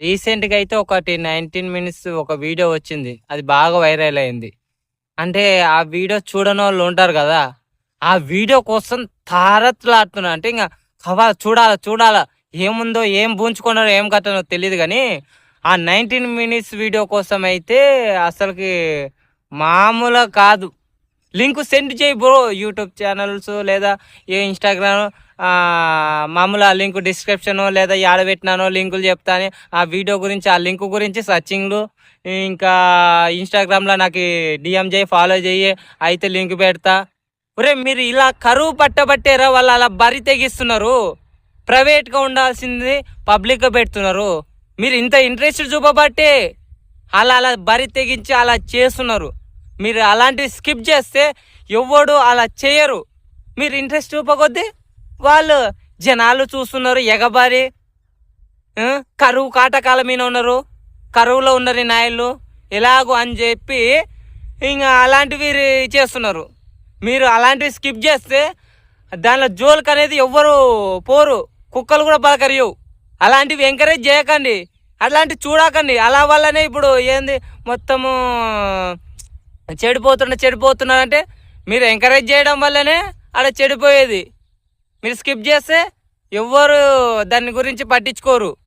రీసెంట్‌గా అయితే ఒకటి 19 మినిట్స్ ఒక వీడియో వచ్చింది. అది బాగా వైరల్ అయింది. అంటే ఆ వీడియో చూడనోళ్ళు ఉంటారు గదా! ఆ వీడియో కోసం తారత్రాడుతున్నారు. అంటే ఇంగ చూడాలా, చూడాలా. ఏముందో, ఏం బూంచుకున్నారో, ఏం కథనో తెలీదు గానీ, ఆ 19 మినిట్స్ వీడియో కోసమైతే అసలకి మామూలుగా కాదు. లింక్ సెండ్ చేయి బ్రో. యూట్యూబ్ ఛానల్స్ లేదా ఏ ఇన్‌స్టాగ్రామ్ మామూలు ఆ లింక్ డిస్క్రిప్షను లేదా యాడ పెట్టినానో లింకులు చెప్తా అని ఆ వీడియో గురించి, ఆ లింక్ గురించి సర్చింగ్‌లు, ఇంకా ఇన్‌స్టాగ్రామ్‌లో నాకి డీఎం చేయి, ఫాలో చెయ్యి, అయితే లింక్ పెడతా. ఒరేయ్! మీరు ఇలా కరువు పట్టబట్టేరా వాళ్ళు అలా బరి తెగిస్తున్నారు. ప్రైవేట్‌గా ఉండాల్సింది పబ్లిక్‌గా పెడుతున్నారు. మీరు ఇంత ఇంట్రెస్ట్ చూపబట్టే అలా బరి తెగించి అలా చేస్తున్నారు. మీరు అలాంటివి స్కిప్ చేస్తే ఎవ్వడు అలా చేయరు. మీరు ఇంట్రెస్ట్ చూపకొద్దీ వాళ్ళు జనాలు చూస్తున్నారు ఎగబారి. కరువు కాటకాల మీద ఉన్నారు, కరువులో ఉన్నారు ఈ నాయళ్ళు ఎలాగో అని చెప్పి ఇంకా అలాంటివి చేస్తున్నారు. మీరు అలాంటివి స్కిప్ చేస్తే దానిలో జోలికి అనేది ఎవ్వరు పోరు, కుక్కలు కూడా పలకరియవు. అలాంటివి ఎంకరేజ్ చేయకండి, అలాంటివి చూడకండి. అలా వల్లనే ఇప్పుడు ఏంది మొత్తము చెడిపోతున్నారంటే మీరు ఎంకరేజ్ చేయడం వల్లనే అలా చెడిపోయేది. మీరు స్కిప్ చేస్తే ఎవ్వరు దాని గురించి పట్టించుకోరు.